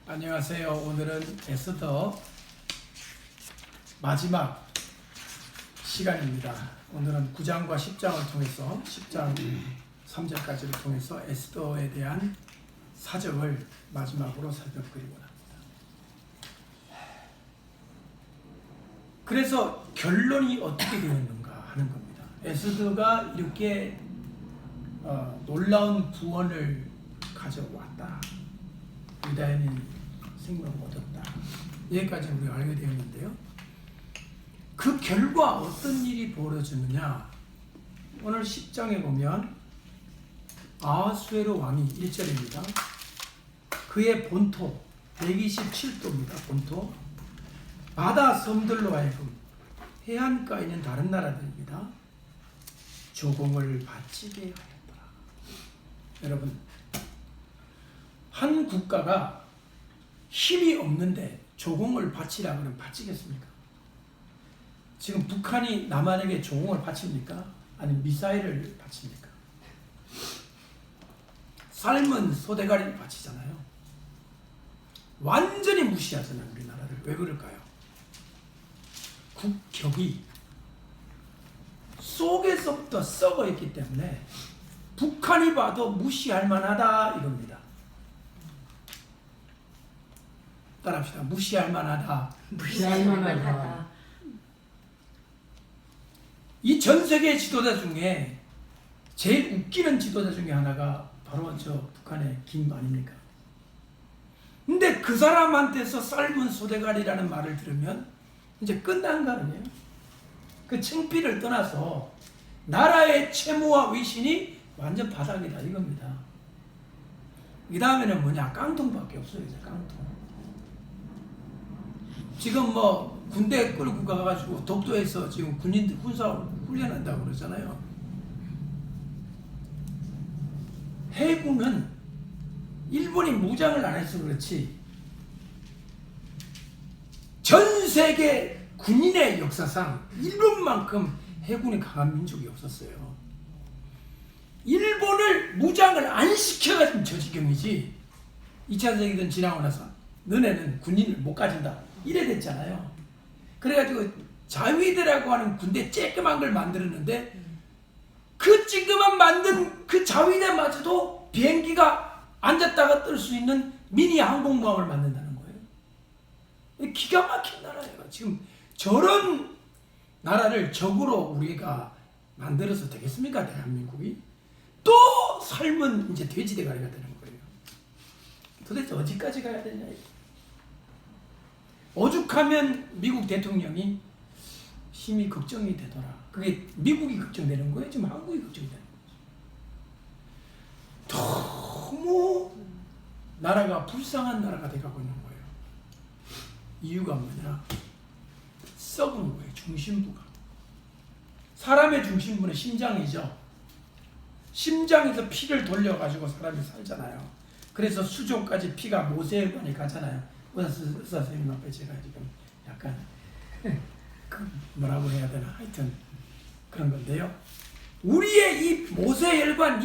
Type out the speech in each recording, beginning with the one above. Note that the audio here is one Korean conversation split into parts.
안녕하세요. 오늘은 에스더 마지막 시간입니다. 오늘은 9장과 10장을 통해서 10장 3절까지를 통해서 에스더에 대한 사정을 마지막으로 살펴보려고 합니다. 그래서 결론이 어떻게 되었는가 하는 겁니다. 에스더가 이렇게 놀라운 구원을 가져왔다. 유다인이 생명을 얻었다. 여기까지 우리가 알게 되었는데요. 그 결과 어떤 일이 벌어지느냐. 오늘 10장에 보면 아하수에로 왕이 1절입니다. 그의 본토 127도입니다. 본토 바다 섬들로 하여금 해안가에 있는 다른 나라들입니다. 조공을 바치게 하였더라. 여러분, 한 국가가 힘이 없는데 조공을 바치라 그러면 바치겠습니까? 지금 북한이 남한에게 조공을 바칩니까? 아니면 미사일을 바칩니까? 삶은 소대가리를 바치잖아요. 완전히 무시하잖아요, 우리나라를. 왜 그럴까요? 국격이 속에서부터 썩어 있기 때문에 북한이 봐도 무시할 만하다 이겁니다. 따라합시다. 무시할 만하다. 무시할 만하다. 이 전 세계 지도자 중에 제일 웃기는 지도자 중에 하나가 바로 저 북한의 김 아닙니까? 근데 그 사람한테서 삶은 소대가리라는 말을 들으면 이제 끝난 거 아니에요? 그 창피를 떠나서 나라의 채무와 위신이 완전 바닥이다 이겁니다. 이 다음에는 뭐냐? 깡통밖에 없어요. 이제 깡통. 지금 뭐 군대 끌고 가가지고 독도에서 지금 군인들 군사 훈련한다고 그러잖아요. 해군은 일본이 무장을 안 해서 그렇지 전 세계 군인의 역사상 일본만큼 해군이 강한 민족이 없었어요. 일본을 무장을 안 시켜가지고 저 지경이지 2차 세계대전 지나고 나서 너네는 군인을 못 가진다 이래 됐잖아요. 그래가지고 자위대라고 하는 군대 쬐끄만 걸 만들었는데 그 찌그만 만든 그 자위대마저도 비행기가 앉았다가 뜰 수 있는 미니 항공모함을 만든다는 거예요. 기가 막힌 나라예요. 지금 저런 나라를 적으로 우리가 만들어서 되겠습니까? 대한민국이? 또 삶은 이제 돼지대가리가 되는 거예요. 도대체 어디까지 가야 되냐. 오죽하면 미국 대통령이 힘이 걱정이 되더라. 그게 미국이 걱정되는 거예요? 지금 한국이 걱정되는 거예요. 너무 나라가 불쌍한 나라가 돼가고 있는 거예요. 이유가 뭐냐? 썩은 거예요. 중심부가. 사람의 중심부는 심장이죠. 심장에서 피를 돌려가지고 사람이 살잖아요. 그래서 수족까지 피가 모세혈관이 가잖아요. 의사 선생님 앞에 제가 지금 약간 뭐라고 해야 되나 하여튼 그런 건데요. 우리의 이 모세혈관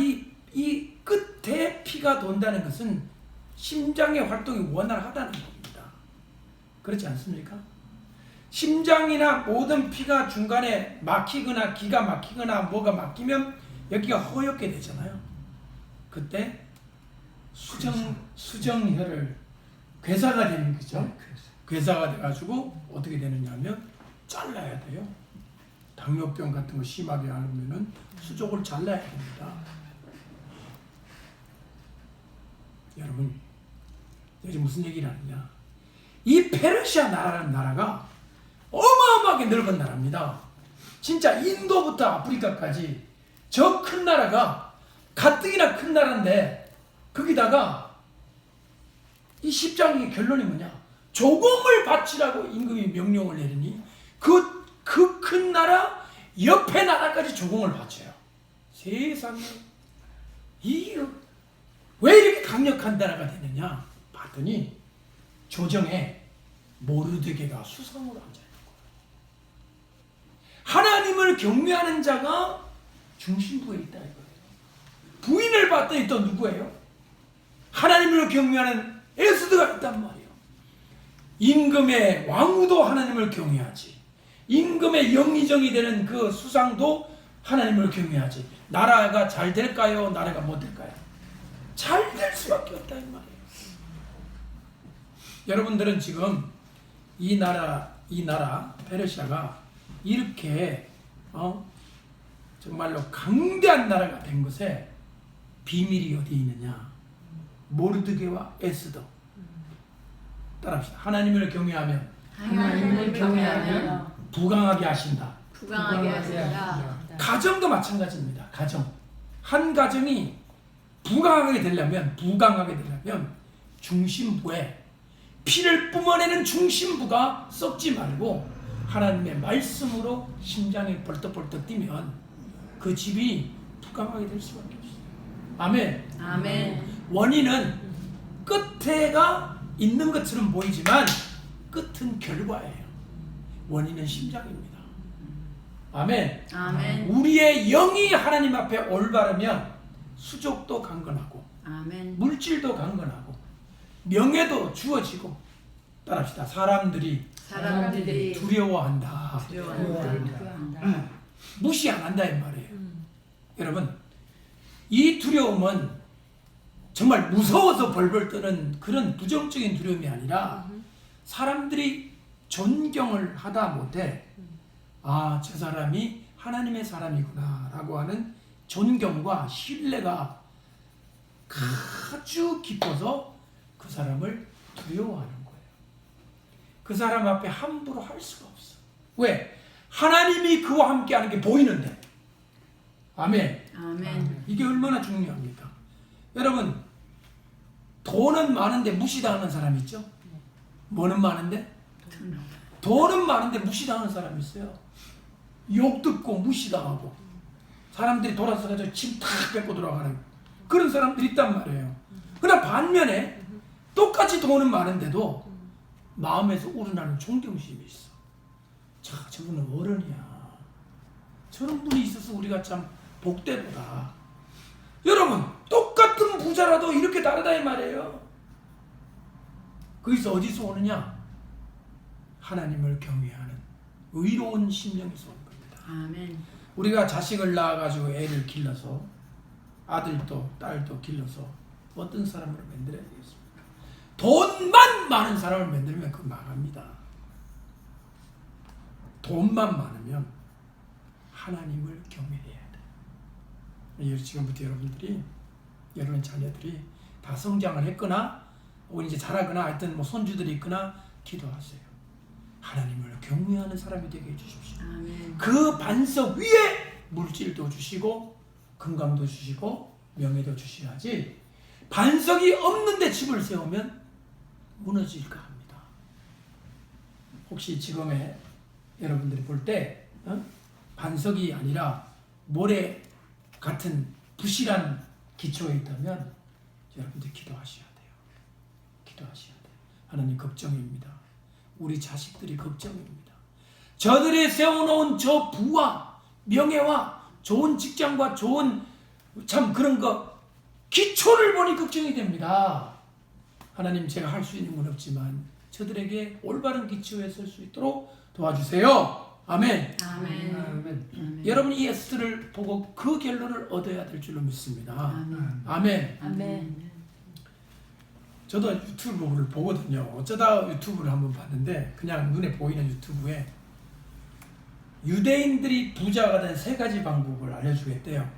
이 끝에 피가 돈다는 것은 심장의 활동이 원활하다는 겁니다. 그렇지 않습니까? 심장이나 모든 피가 중간에 막히거나 기가 막히거나 뭐가 막히면 여기가 허옇게 되잖아요. 그때 수정혈을 괴사가 되는 거죠. 괴사가 돼가지고 어떻게 되느냐 하면 잘라야 돼요. 당뇨병 같은 거 심하게 앓으면은 수족을 잘라야 됩니다. 여러분, 여기 무슨 얘기를 하느냐? 이 페르시아 나라라는 나라가 어마어마하게 넓은 나라입니다. 진짜 인도부터 아프리카까지 저 큰 나라가 가뜩이나 큰 나라인데 거기다가 이 10장의 결론이 뭐냐? 조공을 바치라고 임금이 명령을 내리니 그 큰 나라 옆에 나라까지 조공을 바쳐요. 세상에 왜 이렇게 강력한 나라가 되느냐 봤더니 조정에 모르드게가 수상으로 앉아있는 거예요. 하나님을 경외하는 자가 중심부에 있다 이거예요. 부인을 봤더니 또 누구예요? 하나님을 경외하는 에스더가 있단 말이에요. 임금의 왕후도 하나님을 경외하지. 임금의 영의정이 되는 그 수상도 하나님을 경외하지. 나라가 잘 될까요? 나라가 못 될까요? 잘 될 수밖에 없다 이 말이에요. 여러분들은 지금 이 나라 페르시아가 이렇게 정말로 강대한 나라가 된 것에 비밀이 어디 있느냐? 모르드게와 에스더. 따라합시다. 하나님을 경외하면 하나님을 경외하며 부강하게 하신다. 부강하게 하신다. 가정도 마찬가지입니다. 가정. 한 가정이 부강하게 되려면 중심부에 피를 뿜어내는 중심부가 썩지 말고 하나님의 말씀으로 심장이 벌떡벌떡 뛰면 그 집이 부강하게 될 수밖에 없어요. 아멘. 아멘. 원인은 끝에가 있는 것처럼 보이지만 끝은 결과예요. 원인은 심장입니다. 아멘. 아멘. 우리의 영이 하나님 앞에 올바르면 수족도 강건하고 아멘. 물질도 강건하고 명예도 주어지고 따라합시다. 사람들이 두려워한다. 두려워한다. 무시 안 한다 이 말이에요. 여러분, 이 두려움은 정말 무서워서 벌벌 떠는 그런 부정적인 두려움이 아니라 사람들이 존경을 하다 못해 아, 저 사람이 하나님의 사람이구나 라고 하는 존경과 신뢰가 아주 깊어서 그 사람을 두려워하는 거예요. 그 사람 앞에 함부로 할 수가 없어. 왜? 하나님이 그와 함께하는 게 보이는데. 아멘. 아멘. 이게 얼마나 중요합니까? 여러분, 돈은 많은데 무시당하는 사람 있죠? 뭐는 많은데? 돈은 많은데 무시당하는 사람 있어요. 욕 듣고 무시당하고 사람들이 돌아서가지고 침 탁 뱉고 들어가는 그런 사람들이 있단 말이에요. 그러나 반면에 똑같이 돈은 많은데도 마음에서 우러나는 존경심이 있어. 자, 저분은 어른이야. 저런 분이 있어서 우리가 참 복되보다. 여러분, 똑같은 부자라도 이렇게 다르다 이 말이에요. 거기서 어디서 오느냐? 하나님을 경외하는 의로운 심령에서 오는 겁니다. 아멘. 우리가 자식을 낳아가지고 애를 길러서 아들도 딸도 길러서 어떤 사람으로 만들어야 되겠습니까? 돈만 많은 사람을 만들면 그 망합니다. 돈만 많으면 하나님을 경외해야 돼. 지금부터 여러분 자녀들이 다 성장을 했거나 혹은 이제 자라거나 하여튼 뭐 손주들이 있거나 기도하세요. 하나님을 경외하는 사람이 되게 해주십시오. 아멘. 그 반석 위에 물질도 주시고 건강도 주시고 명예도 주셔야지 반석이 없는데 집을 세우면 무너질까 합니다. 혹시 지금의 여러분들이 볼 때 반석이 아니라 모래 같은 부실한 기초에 있다면 여러분들 기도하셔야 돼요. 기도하셔야 돼요. 하나님 걱정입니다. 우리 자식들이 걱정입니다. 저들이 세워놓은 저 부와 명예와 좋은 직장과 좋은 참 그런 거 기초를 보니 걱정이 됩니다. 하나님, 제가 할 수 있는 건 없지만 저들에게 올바른 기초에 설 수 있도록 도와주세요. 아멘. 아멘. 아멘. 여러분이 이 에스더를 보고 그 결론을 얻어야 될 줄로 믿습니다. 아멘. 아멘. 아멘. 저도 유튜브를 보거든요. 어쩌다 유튜브를 한번 봤는데 그냥 눈에 보이는 유튜브에 유대인들이 부자가 된 3가지 방법을 알려주겠대요.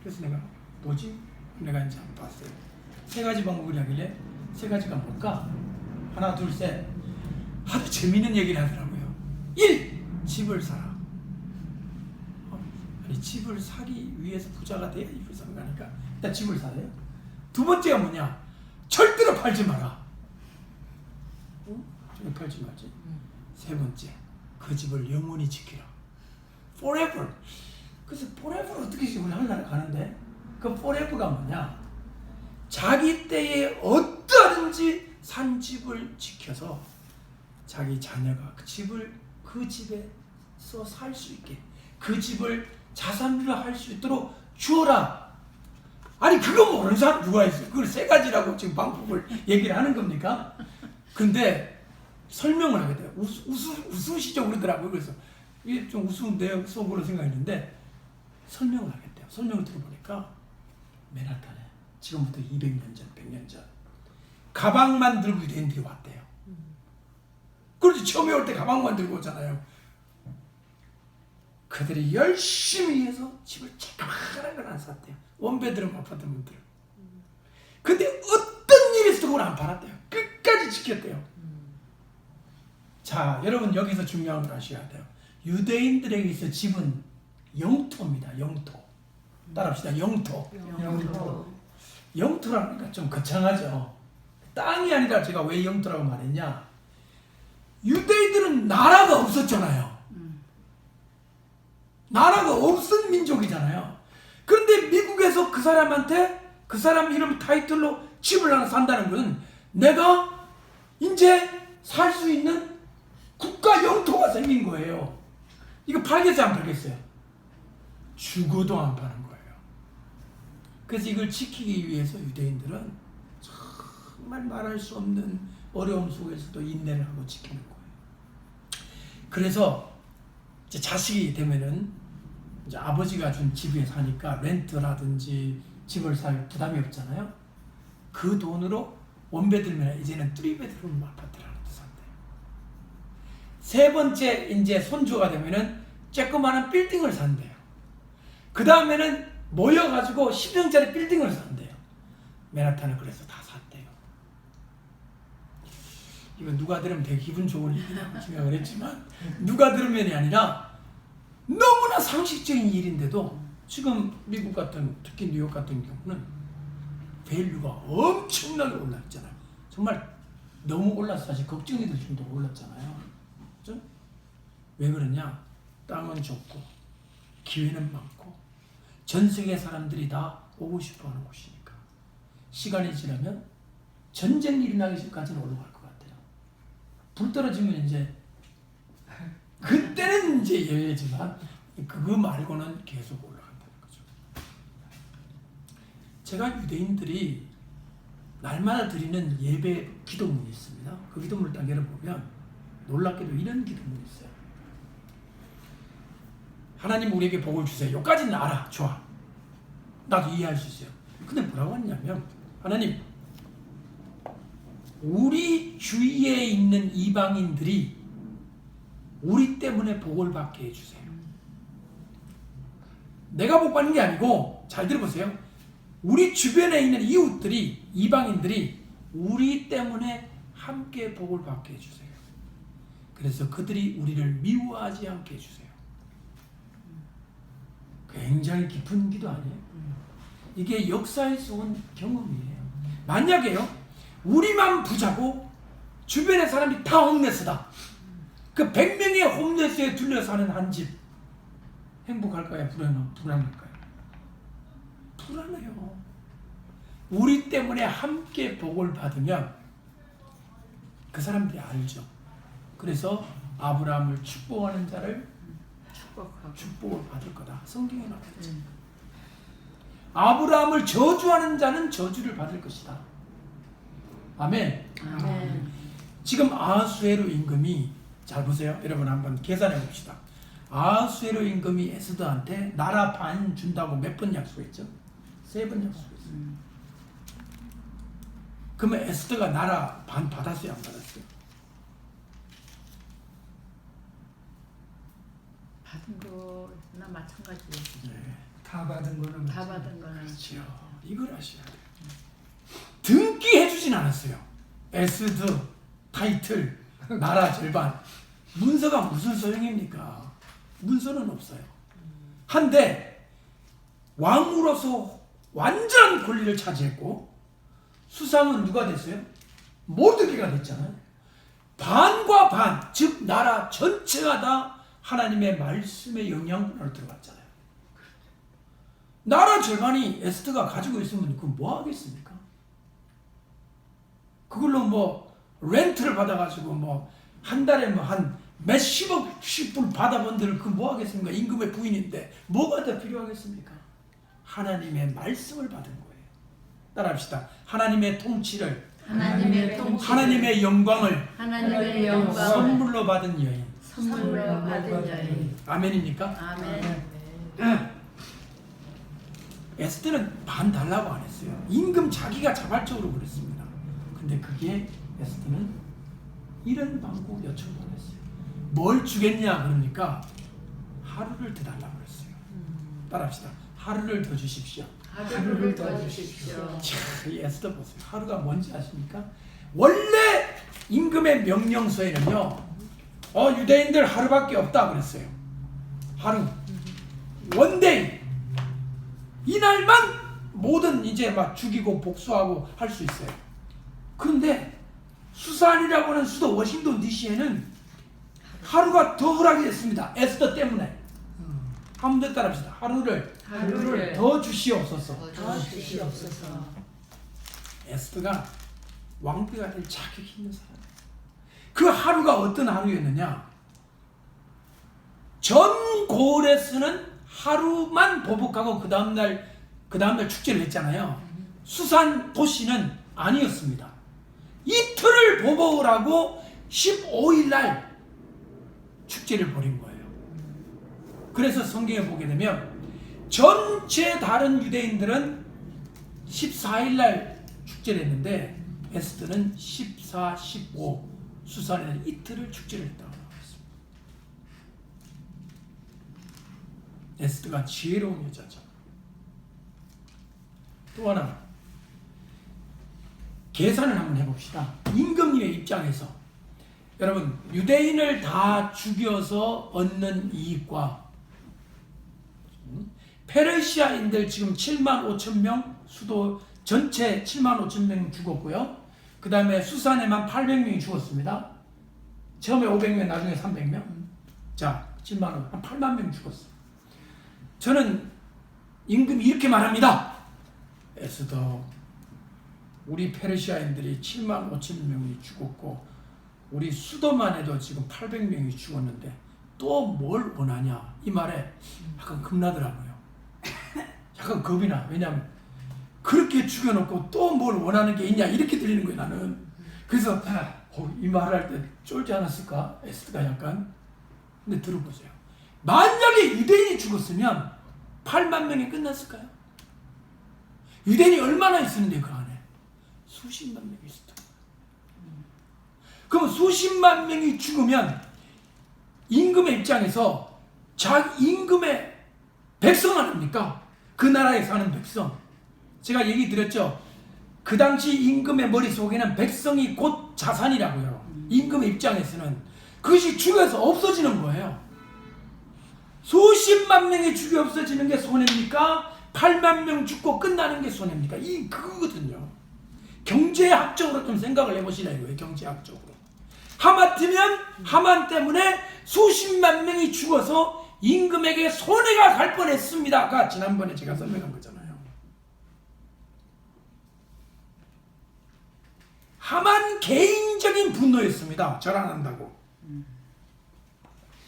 그래서 내가 뭐지? 내가 이제 한번 봤어요. 3가지 방법을 하길래 3가지가 뭘까? 하나, 둘, 셋. 아주 재밌는 얘기를 하더라고요. 1. 집을 사라. 아니, 집을 사기 위해서 부자가 돼야 집을 사는 거니까 일단 집을 사래요. 2번째가 뭐냐? 절대로 팔지 마라. 좀 팔지 말지. 3번째, 그 집을 영원히 지키라. Forever. 그래서 forever 어떻게 지금 하늘나라 가는데 그 forever가 뭐냐? 자기 때에 어떠하든지 산 집을 지켜서 자기 자녀가 그 집에서 살 수 있게 그 집을 자산으로 할 수 있도록 주어라. 아니 그거 모르는 사람 누가 있어요? 그걸 세 가지라고 지금 방법을 얘기를 하는 겁니까? 근데 설명을 하게 돼요. 웃으시죠 그러더라고요. 그래서 이게 좀 우스운데요 속으로 생각했는데 설명을 하겠대요. 설명을 들어보니까 맨하탄에 지금부터 200년 전 100년 전 가방만 들고 유대인들이 왔대요. 그렇지 처음에 올 때 가방만 들고 오잖아요. 그들이 열심히 해서 집을 조그마한 걸 안 샀대요. 원베드룸 아파트먼들. 근데 어떤 일이 있어도 그걸 안 팔았대요. 끝까지 지켰대요. 자, 여러분 여기서 중요한 걸 아셔야 돼요. 유대인들에게 있어 집은 영토입니다. 영토. 따라합시다. 영토. 영토. 영토라니까 좀 거창하죠. 땅이 아니라 제가 왜 영토라고 말했냐? 유대인들은 나라가 없었잖아요. 나라가 없은 민족이잖아요. 그런데 미국에서 그 사람한테 그 사람 이름 타이틀로 집을 하나 산다는 것은 내가 이제 살 수 있는 국가 영토가 생긴 거예요. 이거 팔겠어요, 안 팔겠어요? 죽어도 안 파는 거예요. 그래서 이걸 지키기 위해서 유대인들은 정말 말할 수 없는 어려움 속에서도 인내를 하고 지키는 거예요. 그래서 이제 자식이 되면은 이제 아버지가 준 집에 사니까 렌트라든지 집을 살 부담이 없잖아요. 그 돈으로 원베드룸이나 이제는 3베드룸 아파트를 하나 산대요. 세 번째 이제 손주가 되면은 조그마한 빌딩을 산대요. 그 다음에는 모여가지고 10평짜리 빌딩을 산대요. 맨하탄을 그래서 다 샀대요. 이거 누가 들으면 되게 기분 좋은 일이라고 생각을 했지만 누가 들으면이 아니라 너무나 상식적인 일인데도 지금 미국 같은 특히 뉴욕 같은 경우는 밸류가 엄청나게 올랐잖아요. 정말 너무 올라서 사실 걱정이 될 정도로 올랐잖아요. 그렇죠? 왜 그러냐? 땅은 좁고 기회는 많고 전 세계 사람들이 다 오고 싶어하는 곳이니까 시간이 지나면 전쟁이 일어나기 전까지는 올라갈 것 같아요. 불 떨어지면 이제 그때는 이제 예외지만 그거 말고는 계속 올라간다는 거죠. 제가 유대인들이 날마다 드리는 예배 기도문이 있습니다. 그 기도문을 딱 열어보면 놀랍게도 이런 기도문이 있어요. 하나님 우리에게 복을 주세요. 여기까지는 알아. 좋아. 나도 이해할 수 있어요. 근데 뭐라고 했냐면 하나님 우리 주위에 있는 이방인들이 우리 때문에 복을 받게 해주세요. 내가 복 받는 게 아니고 잘 들어보세요. 우리 주변에 있는 이웃들이 이방인들이 우리 때문에 함께 복을 받게 해주세요. 그래서 그들이 우리를 미워하지 않게 해주세요. 굉장히 깊은 기도 아니에요? 이게 역사에서 온 경험이에요. 만약에요 우리만 부자고 주변의 사람이 다 홈레스다. 그 100명의 홈레스에 둘러 사는 한 집 행복할까요? 불안할까요? 불안해요. 우리 때문에 함께 복을 받으면 그 사람들이 알죠. 그래서 아브라함을 축복하는 자를 축복을 받을 거다. 성경에 나와있죠. 아브라함을 저주하는 자는 저주를 받을 것이다. 아멘. 아멘. 지금 아하수에로 임금이 잘 보세요. 여러분 한번 계산해 봅시다. 아하수에로 임금이 에스더한테 나라 반 준다고 몇 번 약속했죠? 3번 약속했어요. 그러면 에스더가 나라 반 받았어요? 안 받았어요? 받은 거나 마찬가지예요. 네. 다 받은 거는 다 받은 거는 그렇죠. 이걸 아셔야 돼요. 등기 해주진 않았어요. 에스더, 타이틀, 나라 절반. 문서가 무슨 소용입니까? 문서는 없어요. 한데 왕으로서 완전한 권리를 차지했고 수상은 누가 됐어요? 모르드게가 됐잖아요. 반과 반, 즉 나라 전체가 다 하나님의 말씀의 영향권으로 들어갔잖아요. 나라 절반이 에스더가 가지고 있으면 그거 뭐 하겠습니까? 그걸로 뭐 렌트를 받아가지고 뭐 한 달에 뭐 한 몇십억씩 불 받아본들 그 뭐 하겠습니까? 임금의 부인인데 뭐가 더 필요하겠습니까? 하나님의 말씀을 받은 거예요. 따라합시다. 하나님의 통치를, 하나님의 통치, 하나님의 영광을 하나님의 영광을 선물로 받은 여인. 선물로 받은 여인. 아멘입니까? 아멘. 에스더는 반 달라고 안 했어요. 임금 자기가 자발적으로 그랬습니다. 근데 그게 에스더는 이런 방법 요청을 했어요. 뭘 주겠냐 그러니까 하루를 더 달라고 그랬어요. 따라합시다. 하루를 더 주십시오. 하루를 더 주십시오. 자, 이 에스더 보세요. 하루가 뭔지 아십니까? 원래 임금의 명령서에는요, 유대인들 하루밖에 없다 그랬어요. 하루, 원데이. 이날만 모든 이제 막 죽이고 복수하고 할 수 있어요. 그런데 수산이라고 하는 수도 워싱턴 DC에는 하루가 더 허락이 됐습니다. 에스더 때문에. 한 번 더 따라합시다. 하루를 더 주시옵소서. 더 주시옵소서. 에스더가 왕비가 될 자격이 있는 사람. 그 하루가 어떤 하루였느냐? 전 고레스는 하루만 보복하고 그 다음날 축제를 했잖아요. 수산 도시는 아니었습니다. 이틀을 보복을 하고 15일 날 축제를 벌인 거예요. 그래서 성경에 보게 되면 전체 다른 유대인들은 14일 날 축제를 했는데 에스더는 14, 15 수산에는 이틀을 축제를 했다고 나왔습니다. 에스더가 지혜로운 여자죠. 또 하나 계산을 한번 해봅시다. 임금님의 입장에서 여러분 유대인을 다 죽여서 얻는 이익과 페르시아인들 지금 7만 5천 명 수도 전체 7만 5천 명 죽었고요. 그 다음에 수산에만 800명이 죽었습니다. 처음에 500명 나중에 300명. 자 7만 원, 한 8만 명 죽었어요. 저는 임금이 이렇게 말합니다. 에스더, 우리 페르시아인들이 7만 5천 명이 죽었고 우리 수도만 해도 지금 800명이 죽었는데 또 뭘 원하냐? 이 말에 약간 겁나더라고요. 약간 겁이 나. 왜냐하면 그렇게 죽여놓고 또 뭘 원하는 게 있냐 이렇게 들리는 거예요. 나는. 그래서 이 말을 할 때 쫄지 않았을까? 에스더가 약간. 근데 들어보세요. 만약에 유대인이 죽었으면 8만 명이 끝났을까요? 유대인이 얼마나 있었는데 그 안에? 수십만 명이 있었던 거예요. 그럼 수십만 명이 죽으면 임금의 입장에서 임금의 백성 아닙니까? 그 나라에 사는 백성. 제가 얘기 드렸죠. 그 당시 임금의 머릿속에는 백성이 곧 자산이라고요. 임금의 입장에서는 그것이 죽어서 없어지는 거예요. 수십만 명이 죽여 없어지는 게 손해입니까? 8만 명 죽고 끝나는 게 손해입니까? 그거거든요. 경제학적으로 좀 생각을 해보시라 이거예요. 경제학적으로. 하마터면 하만 때문에 수십만 명이 죽어서 임금에게 손해가 갈 뻔했습니다가 지난번에 제가 설명한 거잖아요. 하만 개인적인 분노였습니다. 절 안 한다고.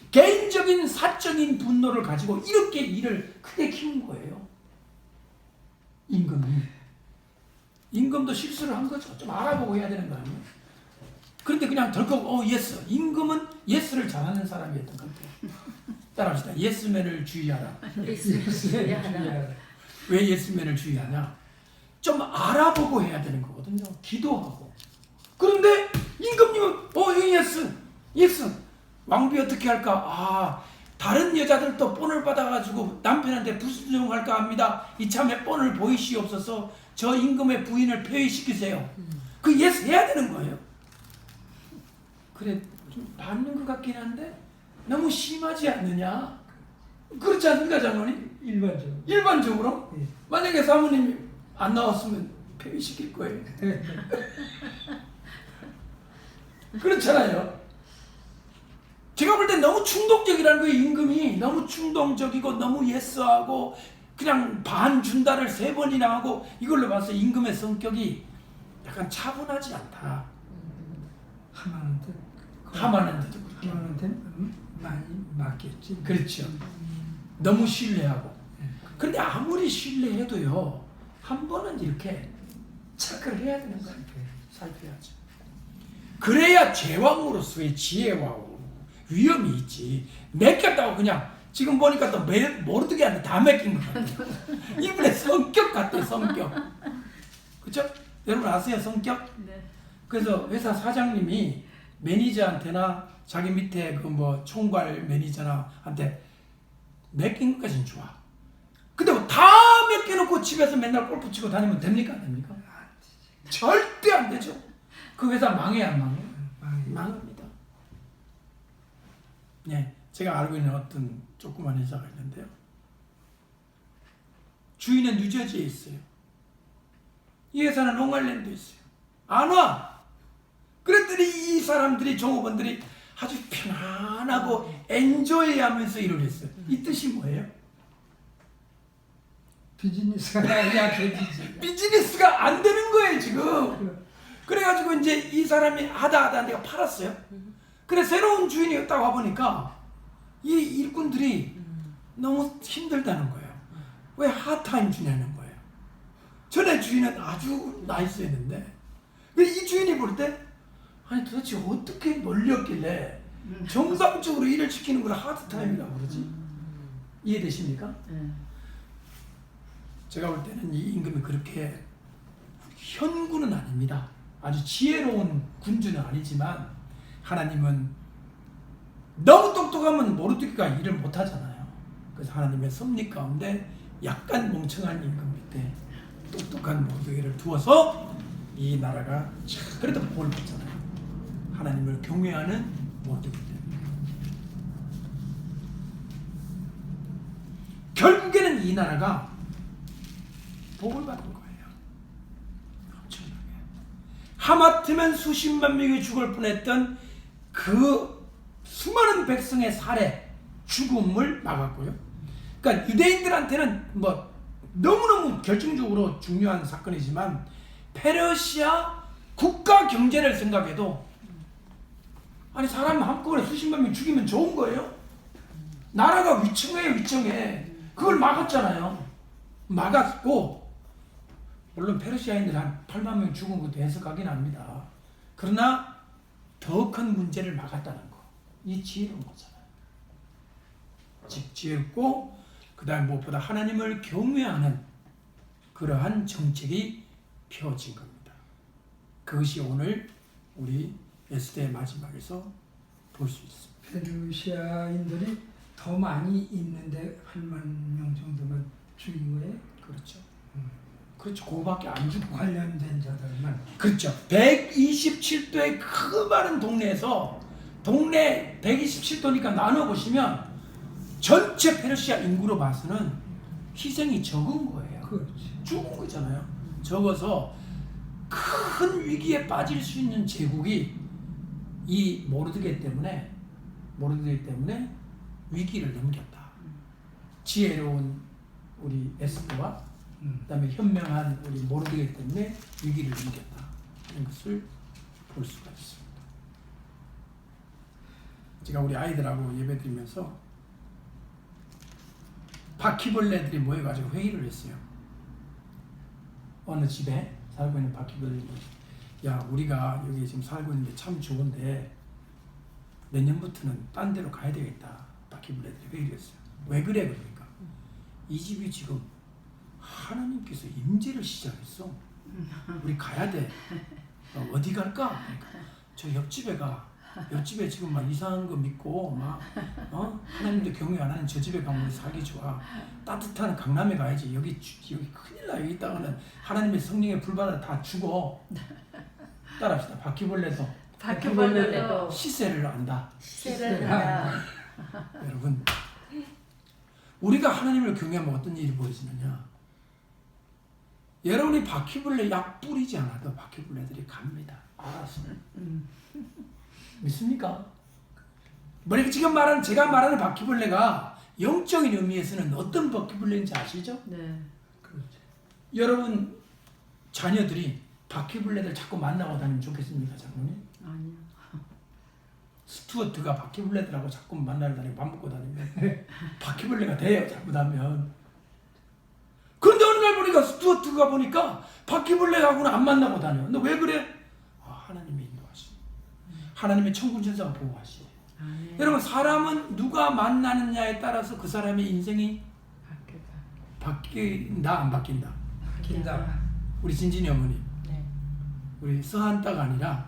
개인적인 사적인 분노를 가지고 이렇게 일을 크게 키운 거예요. 임금도 실수를 한 거죠. 좀 알아보고 해야 되는 거 아니에요? 그런데 그냥 덜컥 예스. 임금은 예스를 잘하는 사람이었던 것 같아요. 따라합시다. 예스맨을 주의하라. 왜 예스맨을 주의하냐? 좀 알아보고 해야 되는 거거든요. 기도하고. 그런데 임금님은 예스. 왕비 어떻게 할까? 다른 여자들도 폰을 받아가지고 남편한테 불순종할까 합니다. 이참에 폰을 보이시옵소서. 저 임금의 부인을 폐위시키세요. 그 예스 해야 되는 거예요. 그래 좀 맞는 것 같긴 한데 너무 심하지 않느냐? 그렇지 않습니까, 장로님? 일반적으로? 네. 만약에 사모님이 안 나왔으면 폐위시킬 거예요. 그렇잖아요. 제가 볼 때 너무 충동적이라는 거예요. 임금이 너무 충동적이고 너무 예스하고 그냥 반 준다를 3번이나 하고 이걸로 봐서 임금의 성격이 약간 차분하지 않다. 하만한테도 그렇게. 하만한테는 많이 맞겠지. 그렇죠. 너무 신뢰하고. 그런데 아무리 신뢰해도요, 한 번은 이렇게 체크를 해야 되는 거예요. 살펴야죠. 그래야 제왕으로서의 지혜와 위험이 있지. 맡겼다고 그냥 지금 보니까 또 모르드게한테 다 맡긴 것 같아요. 이분의 성격 같아요. 성격. 그렇죠? 여러분 아세요? 성격? 네. 그래서 회사 사장님이 매니저한테나 자기 밑에 그 뭐 총괄 매니저나한테 맡긴 것까지는 좋아. 근데 다 맡겨놓고 집에서 맨날 골프 치고 다니면 됩니까? 안 됩니까? 절대 안 되죠. 그 회사 망해야 안 망해요? 망합니다. 네, 제가 알고 있는 어떤 조그만 회사가 있는데요. 주인은 뉴저지에 있어요. 이 회사는 롱아일랜드에 있어요. 안 와. 그랬더니 이 사람들이 종업원들이 아주 편안하고 엔조이하면서 일을 했어요. 이 뜻이 뭐예요? 비즈니스가 약해지지. 비즈니스가 안 되는 거예요 지금. 그래가지고 이제 이 사람이 하다 내가 팔았어요. 그래 새로운 주인이 없다고 와보니까 이 일꾼들이 너무 힘들다는 거예요. 왜 하타임 주냐는 거예요. 전에 주인은 아주 나이스했는데 이 주인이 볼 때 아니 도대체 어떻게 멀렸길래 정상적으로 일을 시키는 걸 하드타임이라고 그러지? 이해되십니까? 제가 볼 때는 이 임금이 그렇게 현군은 아닙니다. 아주 지혜로운 군주는 아니지만 하나님은 너무 똑똑하면 모르드게가 일을 못하잖아요. 그래서 하나님의 섭리 가운데 약간 멍청한 임금 밑에 똑똑한 모르드게를 두어서 이 나라가 그래도 복을 받잖아요. 하나님을 경외하는 모르드게 때문에. 결국에는 이 나라가 복을 받은 거예요. 엄청나게. 하마터면 수십만 명이 죽을 뻔했던 그 수많은 백성의 살해, 죽음을 막았고요. 그러니까 유대인들한테는 뭐 너무너무 결정적으로 중요한 사건이지만 페르시아 국가 경제를 생각해도 아니 사람 한꺼번에 수십만 명 죽이면 좋은 거예요? 나라가 위청해요 위청해. 그걸 막았잖아요. 막았고 물론 페르시아인들 한 8만 명 죽은 것도 해석하긴 합니다. 그러나 더 큰 문제를 막았다는 거. 이 지혜로운 거잖아요. 즉 지혜롭고 그 다음 무엇보다 하나님을 경외하는 그러한 정책이 펴진 겁니다. 그것이 오늘 우리 에스더의 마지막에서 볼 수 있습니다. 페르시아인들이 더 많이 있는데 8만 명 정도만 죽인 거예요? 그렇죠. 그렇죠. 그거밖에 안 죽고. 관련된 자들만. 그렇죠. 127도의 그 많은 동네에서 동네 127도니까 나눠보시면 전체 페르시아 인구로 봐서는 희생이 적은 거예요. 그렇지. 죽은 거잖아요. 적어서 큰 위기에 빠질 수 있는 제국이 이 모르드게 때문에 위기를 넘겼다. 지혜로운 우리 에스더와 그다음에 현명한 우리 모르드게 때문에 위기를 넘겼다 하는 것을 볼 수가 있습니다. 제가 우리 아이들하고 예배드리면서 바퀴벌레들이 모여가지고 회의를 했어요. 어느 집에 살고 있는 바퀴벌레들이 야 우리가 여기 지금 살고 있는 게 참 좋은데 내년부터는 딴 데로 가야 되겠다. 바퀴벌레들이 회의를 했어요. 왜 그래 그러니까 이 집이 지금 하나님께서 임재를 시작했어. 우리 가야 돼. 어디 갈까? 그러니까 저 옆집에 가. 옆집에 지금 막 이상한 거 믿고 막 하나님도 경외 안 하는 저 집에 가면 우리 살기 좋아. 따뜻한 강남에 가야지. 여기 큰일 나. 여기 있다가는 하나님의 성령의 불받아 다 죽어. 따라합시다. 바퀴벌레도 시세를 안다. 시세를 한다. 여러분 우리가 하나님을 경외하면 어떤 일이 벌어지느냐. 여러분이 바퀴벌레 약 뿌리지 않아도 바퀴벌레들이 갑니다. 알아서. 믿습니까? 뭐냐 지금 제가 말하는 바퀴벌레가 영적인 의미에서는 어떤 바퀴벌레인지 아시죠? 네. 그렇지. 여러분 자녀들이 바퀴벌레들 자꾸 만나고 다니면 좋겠습니까, 장모님? 아니요. 스튜어트가 바퀴벌레들하고 자꾸 만나러 다니고 밥 먹고 다니면 바퀴벌레가 돼요, 잘못하면. 그런데 어느 날 보니까 스튜어트가 보니까 바퀴벌레하고는 안 만나고 다녀. 근데 왜 그래? 하나님의 인도하시. 하나님의 천군 천사가 보호하시. 여러분 사람은 누가 만나느냐에 따라서 그 사람의 인생이 바뀐다 안 바뀐다. 바뀐다. 우리 진진이 어머니, 네. 우리 서한따가 아니라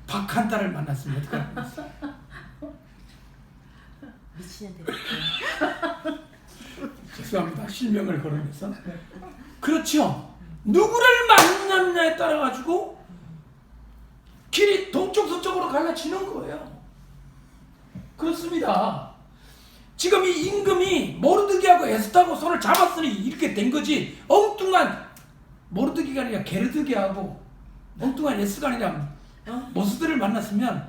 박한따를 만났으면 어떡할 뻔했어. 미치는 데. 죄송합니다. 실명을 거론해서. 그렇죠. 누구를 만났냐에 따라 가지고 길이 동쪽 서쪽으로 갈라지는 거예요. 그렇습니다. 지금 이 임금이 모르드기하고 에스더하고 손을 잡았으니 이렇게 된 거지. 엉뚱한 모르드기가 아니라 게르드기하고 엉뚱한 에스더가 아니라 모스들을 만났으면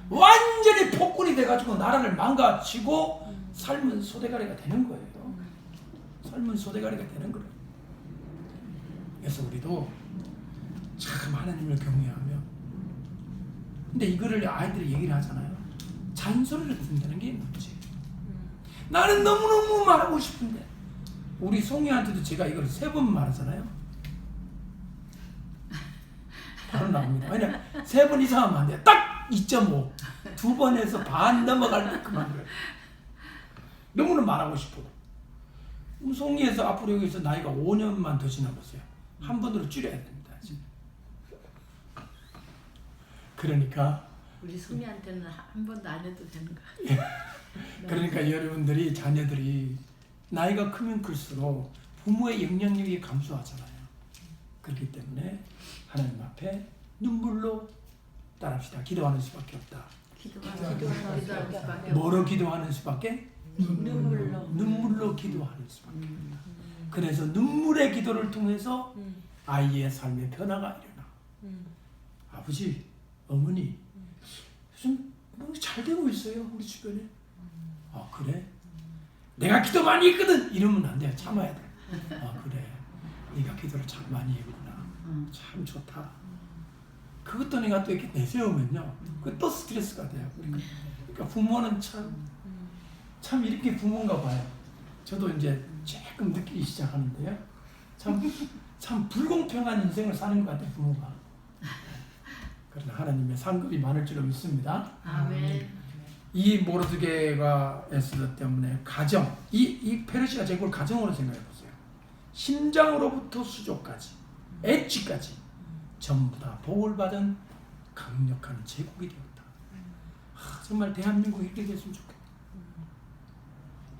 완전히 폭군이 돼가지고 나라를 망가치고 삶은 소대가리가 되는 거예요. 삶은 소대가리가 되는 거예요. 그래서 우리도 참 하나님을 경외하며, 근데 이거를 아이들이 얘기를 하잖아요. 잔소리를 듣는다는 게 문제. 나는 너무너무 말하고 싶은데. 우리 송이한테도 제가 이걸 3번 말하잖아요. 바로 나옵니다. 왜냐면 3번 이상 하면 안 돼요. 딱 2.5. 2번에서 반 넘어갈 때 그만 그래요. 너무나 말하고 싶어. 송이에서 앞으로 여기서 나이가 5년만 더 지나보세요. 한 번으로 줄여야 됩니다. 지금. 그러니까 우리 수미한테는 한 번도 안 해도 되는 거야. 그러니까 여러분들이 자녀들이 나이가 크면 클수록 부모의 영향력이 감소하잖아요. 그렇기 때문에 하나님 앞에 눈물로 따릅시다. 기도하는 수밖에 없다. 기도하는 수밖에 뭐로 기도하는 수밖에? 눈물로 기도하는 수밖에 없다. 그래서 눈물의 기도를 통해서 아이의 삶의 변화가 일어나. 아버지, 어머니, 요즘 뭐 잘 되고 있어요. 우리 주변에. 그래? 내가 기도 많이 했거든. 이러면 안 돼요. 참아야 돼. 그래. 네가 기도를 참 많이 했구나. 참 좋다. 그것도 내가 또 이렇게 내세우면요. 그또 스트레스가 돼요. 그러니까 부모는 참 이렇게 부모인가 봐요. 저도 이제 조금 느끼기 시작하는데요. 참 불공평한 인생을 사는 것 같아요. 부모가. 그러나 하나님의 상급이 많을 줄로 믿습니다. 아멘. 이 모르드게가 에스더 때문에 가정, 이 페르시아 제국을 가정으로 생각해 보세요. 심장으로부터 수조까지, 엣지까지 전부 다 복을 받은 강력한 제국이 되었다. 정말 대한민국이 이렇게 됐으면 좋겠다.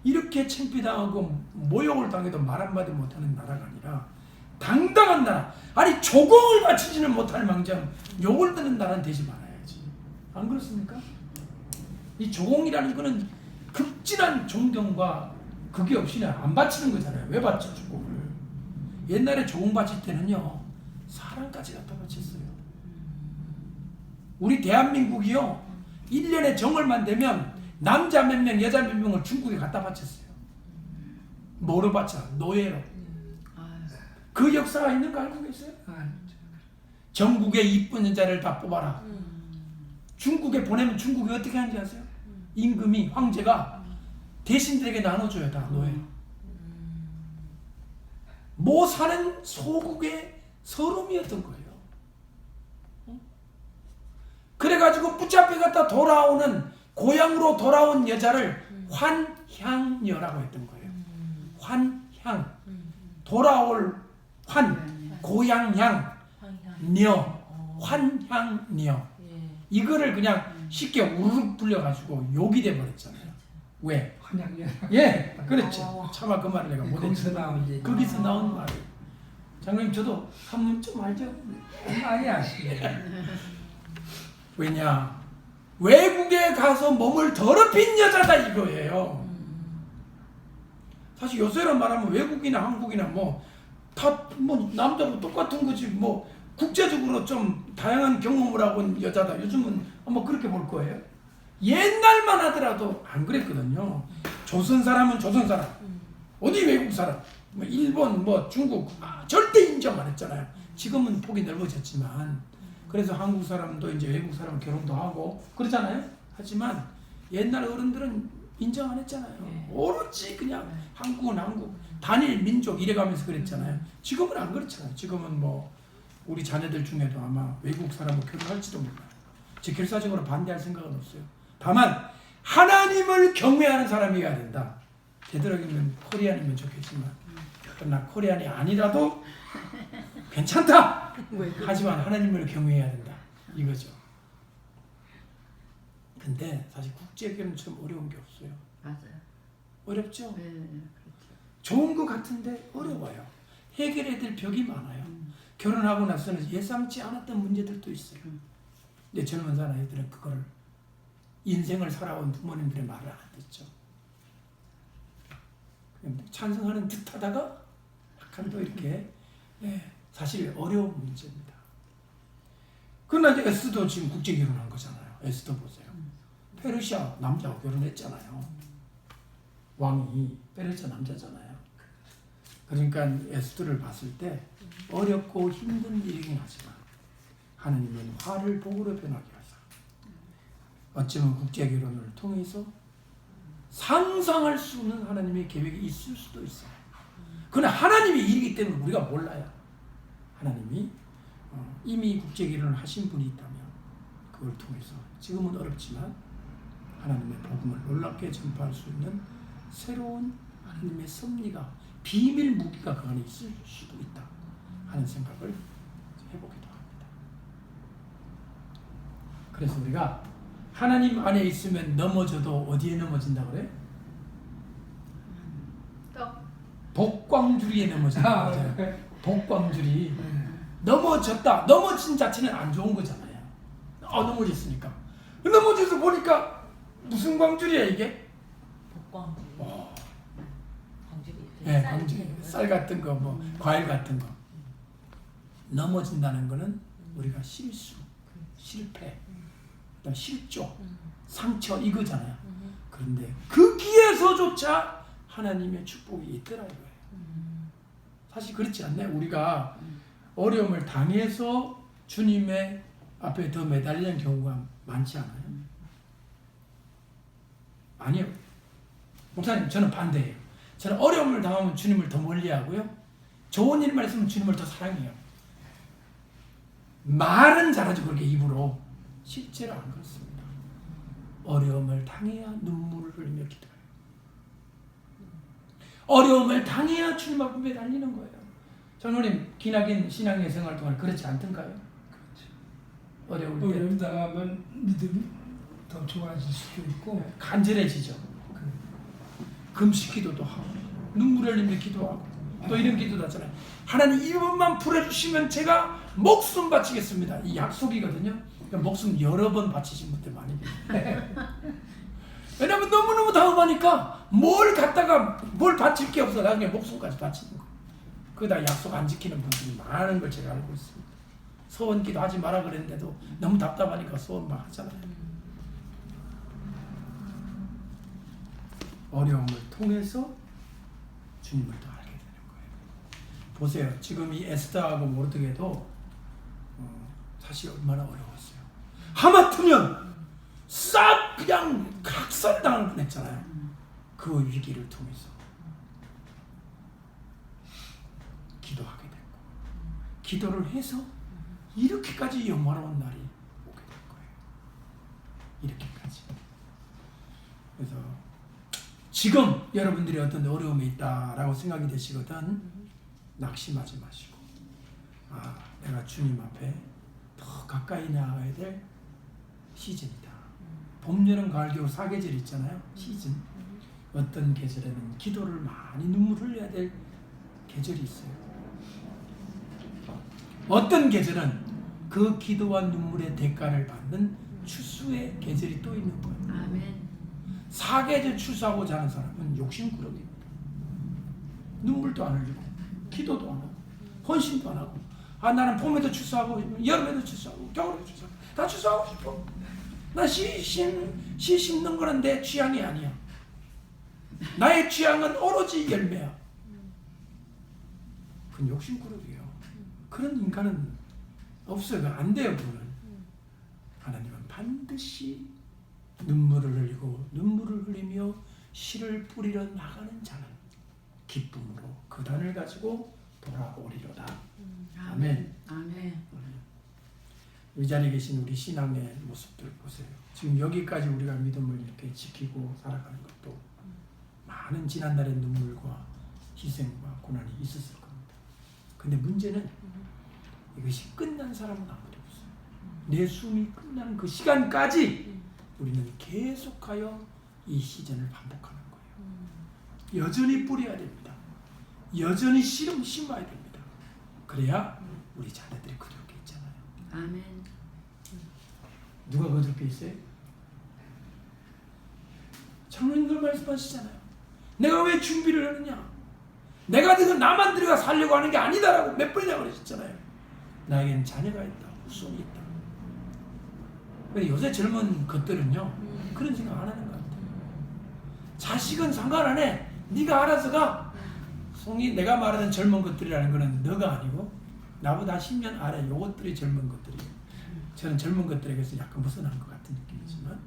이렇게 창피당하고 모욕을 당해도 말 한마디 못하는 나라가 아니라 당당한 나라, 아니 조공을 바치지는 못할 망정 욕을 듣는 나라는 되지 말아야지. 안 그렇습니까? 이 조공이라는 거는 극진한 존경과 그게 없이는 안 바치는 거잖아요. 왜 바쳐 조공을? 옛날에 조공 바칠 때는요, 사람까지 갖다 바쳤어요. 우리 대한민국이요, 1년에 정월만 되면 남자 몇 명, 여자 몇 명을 중국에 갖다 바쳤어요. 뭐로 바쳐? 노예로. 그 역사가 있는 거 알고 계세요? 전국의 이쁜 여자를 다 뽑아라. 중국에 보내면 중국이 어떻게 하는지 아세요? 임금이, 황제가 대신들에게 나눠줘요. 다 노예. 못 사는 소국의 서름이었던 거예요. 그래가지고 붙잡혀갔다 돌아오는, 고향으로 돌아온 여자를 환향녀라고 했던 거예요. 환향. 돌아올 환, 고향향, 녀, 환향녀. 이거를 그냥 쉽게 우르륵 불려가지고 욕이 돼버렸잖아요. 왜? 환양이야. 예, 그렇지. 차마 그 말을 내가 거기서 못했지. 나온 얘기. 거기서 나온 말이에요. 장로님, 저도 한번 좀 알죠? 많이 아시네. 왜냐? 외국에 가서 몸을 더럽힌 여자다 이거예요. 사실 요새로 말하면 외국이나 한국이나 다 남자도 똑같은 거지. 국제적으로 좀 다양한 경험을 하고 있는 여자다. 요즘은 아마 그렇게 볼 거예요. 옛날만 하더라도 안 그랬거든요. 조선 사람은 조선 사람, 어디 외국 사람, 일본, 중국, 절대 인정 안 했잖아요. 지금은 폭이 넓어졌지만, 그래서 한국 사람도 이제 외국 사람 결혼도 하고 그러잖아요. 하지만 옛날 어른들은 인정 안 했잖아요. 네. 오로지 그냥 네. 한국은 한국, 단일 민족 이래가면서 그랬잖아요. 지금은 안 그렇잖아요. 지금은 뭐 우리 자녀들 중에도 아마 외국 사람과 결혼할지도 몰라요. 제 결사적으로 반대할 생각은 없어요. 다만 하나님을 경외하는 사람이어야 된다. 되도록이면 코리안이면 좋겠지만 그러나 코리안이 아니라도 괜찮다. 하지만 하나님을 경외해야 된다. 이거죠. 근데 사실 국제결혼은 좀 어려운 게 없어요. 맞아요. 어렵죠? 네, 그렇죠. 좋은 것 같은데 어려워요. 해결해야 될 벽이 많아요. 결혼하고 나서는 예상치 않았던 문제들도 있어요. 근데 젊은 사람들은 그거를 인생을 살아온 부모님들의 말을 안 듣죠. 찬성하는 듯 하다가 약간 또 이렇게 사실 어려운 문제입니다. 그러나 이제 에스도 지금 국제 결혼한 거잖아요. 에스도 보세요. 페르시아 남자하고 결혼했잖아요. 왕이 페르시아 남자잖아요. 그러니까 에스더를 봤을 때 어렵고 힘든 일이긴 하지만 하느님은 화를 복으로 변하게 하사 어쩌면 국제 결혼을 통해서 상상할 수 없는 하나님의 계획이 있을 수도 있어요. 그러나 하나님의 일이기 때문에 우리가 몰라요. 하나님이 이미 국제 결혼을 하신 분이 있다면 그걸 통해서 지금은 어렵지만 하나님의 복음을 놀랍게 전파할 수 있는 새로운 하나님의 섭리가 비밀 무기가 그 안에 있을 수도 있다 하는 생각을 해보기도 합니다. 그래서 우리가 하나님 안에 있으면 넘어져도 어디에 넘어진다 그래? 복광주리에 넘어진다. 복광주리. 넘어졌다. 넘어진 자체는 안 좋은 거잖아요. 넘어졌으니까. 넘어져서 보니까 무슨 광주리야 이게? 복광주리. 광주리. 네, 광주리. 쌀 같은 거, 뭐 과일 같은 거. 넘어진다는 거는 우리가 실수, 실패, 그다음 실조, 상처 이거잖아요. 그런데 거기에서조차 하나님의 축복이 있더라 이거예요. 사실 그렇지 않나요? 우리가 어려움을 당해서 주님의 앞에 더 매달리는 경우가 많지 않아요? 아니요. 목사님, 저는 반대예요. 저는 어려움을 당하면 주님을 더 멀리하고요. 좋은 일만 있으면 주님을 더 사랑해요. 말은 잘하죠, 그렇게 입으로. 실제로 안 그렇습니다. 어려움을 당해야 눈물을 흘리며 기도해요. 어려움을 당해야 주님 앞에 매달리는 거예요. 장로님, 기나긴 신앙의 생활 동안 그렇지 않던가요? 어려울 때 어려움 당하면 믿음이 더 좋아질 수도 있고 간절해지죠. 금식 기도도 하고 눈물 흘리며 기도하고 또 이런 기도도 하잖아요. 하나님 이번만 풀어주시면 제가 목숨 바치겠습니다. 이 약속이거든요. 그러니까 목숨 여러 번 바치신 분들 많이 계세요. 왜냐면 너무너무 다급하니까 뭘 갖다가 뭘 바칠 게 없어. 나중에 목숨까지 바치는 거. 그러다 약속 안 지키는 분들이 많은 걸 제가 알고 있습니다. 소원기도 하지 마라 그랬는데도 너무 답답하니까 소원 막 하잖아요. 어려움을 통해서 주님을 더 알게 되는 거예요. 보세요. 지금 이 에스더하고 모르드게도 사실 얼마나 어려웠어요. 하마터면 싹 그냥 각살당할 뻔했잖아요. 그 위기를 통해서 기도하게 됐고 기도를 해서 이렇게까지 영화로운 날이 오게 될 거예요. 이렇게까지. 그래서 지금 여러분들이 어떤 어려움이 있다라고 생각이 되시거든 낙심하지 마시고 내가 주님 앞에 더 가까이 나아가야 될 시즌이다. 봄, 여름, 가을, 겨울 4계절 있잖아요. 시즌. 어떤 계절에는 기도를 많이 눈물 흘려야 될 계절이 있어요. 어떤 계절은 그 기도와 눈물의 대가를 받는 추수의 계절이 또 있는 거예요. 아멘. 4계절 추수하고자 하는 사람은 욕심꾸러기입니다. 눈물도 안 흘리고 기도도 안 하고 헌신도 안 하고 나는 봄에도 추수하고 여름에도 추수하고 겨울에도 추수하고 다 추수하고 싶어. 나 씨 심는 거는 내 취향이 아니야. 나의 취향은 오로지 열매야. 그건 욕심꾸러기예요. 그런 인간은 없어요. 안 돼요. 그거는. 하나님은 반드시 눈물을 흘리고 눈물을 흘리며 씨를 뿌리러 나가는 자는 기쁨으로 그 단을 가지고 돌아오리로다. 아멘. 아멘. 이 자리에 계신 우리 신앙의 모습들 보세요. 지금 여기까지 우리가 믿음을 이렇게 지키고 살아가는 것도 많은 지난날의 눈물과 희생과 고난이 있었을 겁니다. 근데 문제는 이것이 끝난 사람은 아무도 없어요. 내 숨이 끝나는 그 시간까지 우리는 계속하여 이 시즌을 반복하는 거예요. 여전히 뿌려야 됩니다. 여전히 심어야 됩니다. 그래야 우리 자녀들이 그렇게 있잖아요. 아멘. 누가 그렇게 있어요? 장로님들 말씀하시잖아요. 내가 왜 준비를 하느냐? 내가 나만 들어가 살려고 하는 게 아니다라고 몇 번이나 그러셨잖아요. 나에게는 자녀가 있다, 후손이 있다. 근데 요새 젊은 것들은요 그런 생각 안 하는 것 같아요. 자식은 상관 안 해. 네가 알아서 가. 송이 내가 말하는 젊은 것들이라는 거는 너가 아니고 나보다 10년 아래 요것들이 젊은 것들이에요. 저는 젊은 것들에게서 약간 벗어난 것 같은 느낌이지만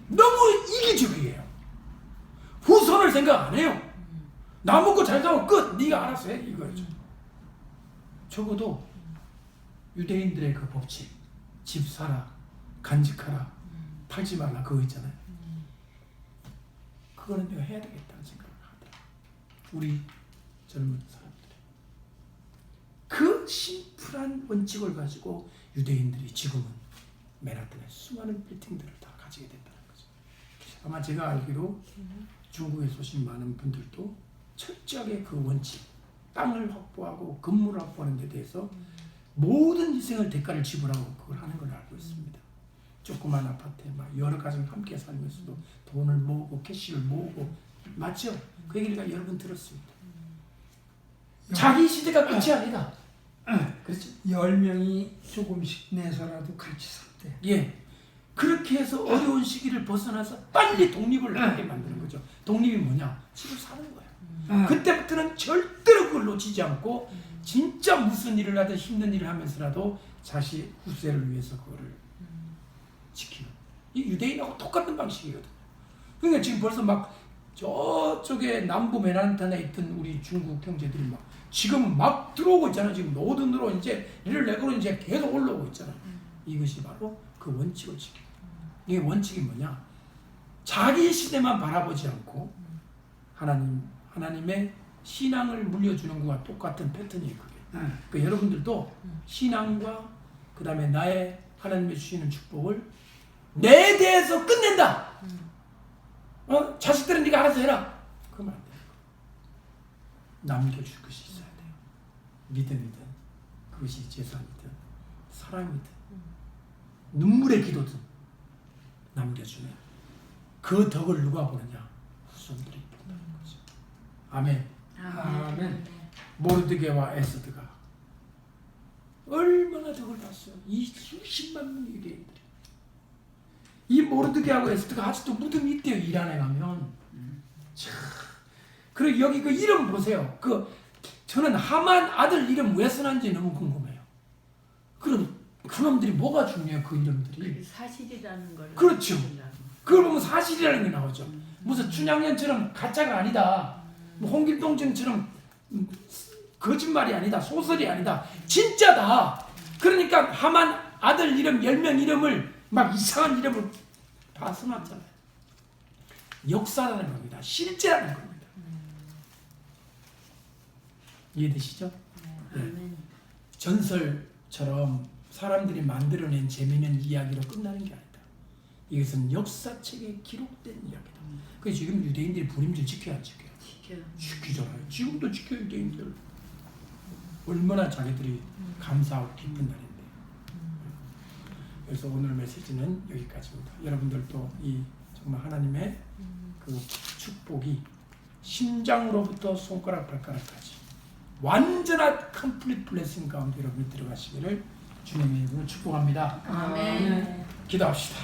너무 이기적이에요. 후손을 생각 안 해요. 나 먹고 잘 살면 끝. 네가 알아서 해 이거죠. 적어도 유대인들의 그 법칙, 집 사라, 간직하라, 팔지 말라 그거 있잖아요. 그거는 내가 해야 되겠다는 생각을 하더라. 우리 젊은 사람들이 그 심플한 원칙을 가지고 유대인들이 지금은 맨하탄의 수많은 빌딩들을 다 가지게 됐다는 거죠. 아마 제가 알기로 중국에 오신 많은 분들도 철저하게 그 원칙, 땅을 확보하고 건물을 확보하는 데 대해서 모든 희생을 대가를 지불하고 그걸 하는 걸 알고 있습니다. 조그만 아파트에 막 여러 가정이 함께 살면서도 돈을 모으고 캐시를 모으고 맞죠? 그 얘기를 여러 번 들었습니다. 자기 시대가 끝이 아니다. 그렇죠? 10명이 조금씩 내서라도 같이 살대. 예. 그렇게 해서 어려운 시기를 벗어나서 빨리 독립을 하게 만드는 거죠. 독립이 뭐냐? 집을 사는 거예요. 그때부터는 절대로 그걸 놓치지 않고 진짜 무슨 일을 하든 힘든 일을 하면서라도 자식 후세를 위해서 그거를 지키는. 이 유대인하고 똑같은 방식이거든요. 그러니까 지금 벌써 막 저쪽에 남부 맨하탄에 있던 우리 중국 형제들이 막 지금 막 들어오고 있잖아요. 지금 노든으로 이제 릴레그로 이제 계속 올라오고 있잖아요. 이것이 바로 그 원칙을 지키는. 이게 원칙이 뭐냐? 자기 시대만 바라보지 않고 하나님의 신앙을 물려주는 것과 똑같은 패턴이에요. 그게. 그러니까 여러분들도 신앙과 그 다음에 나의 하나님이 주시는 축복을 내 대해서 끝낸다. 자식들은 네가 알아서 해라. 그러면 안 돼요. 남겨줄 것이 있어야 돼요. 믿음이든 그것이 재산이든 사랑이든 눈물의 기도든 남겨주면 그 덕을 누가 보느냐? 후손들이 본다는 거죠. 아멘. 아멘. 모르드게와 에스드가 얼마나 덕을 봤어요. 이 수십만 명의 유대인들이. 이 모르드게하고 에스드가 아직도 무덤이 있대요. 이란에 가면. 참. 그리고 여기 그 이름 보세요. 저는 하만 아들 이름 왜 써놨는지 너무 궁금해요. 그럼 그놈들이 뭐가 중요해요? 그 이름들이. 사실이라는 걸. 그렇죠. 그걸 보면 사실이라는 게 나오죠. 무슨 춘향연처럼 가짜가 아니다. 뭐 홍길동전처럼 거짓말이 아니다. 소설이 아니다. 진짜다. 그러니까 하만 아들 이름 10명 이름을 막 이상한 이름을 다 써놨잖아요. 역사라는 겁니다. 실제라는 겁니다. 이해되시죠? 아멘. 전설처럼 사람들이 만들어낸 재미있는 이야기로 끝나는 게 아니다. 이것은 역사책에 기록된 이야기다. 그래서 지금 유대인들이 불임절 지켜야 안 지켜요? 지키잖아요. 지금도 지켜요. 유대인들. 얼마나 자기들이 감사하고 기쁜 날인데. 그래서 오늘 메시지는 여기까지입니다. 여러분들도 이 정말 하나님의 그 축복이 심장으로부터 손가락 발가락까지 완전한 컴플릿 블레싱 가운데 여러분이 들어가시기를 주님의 이름으로 축복합니다. 아멘. 기도합시다.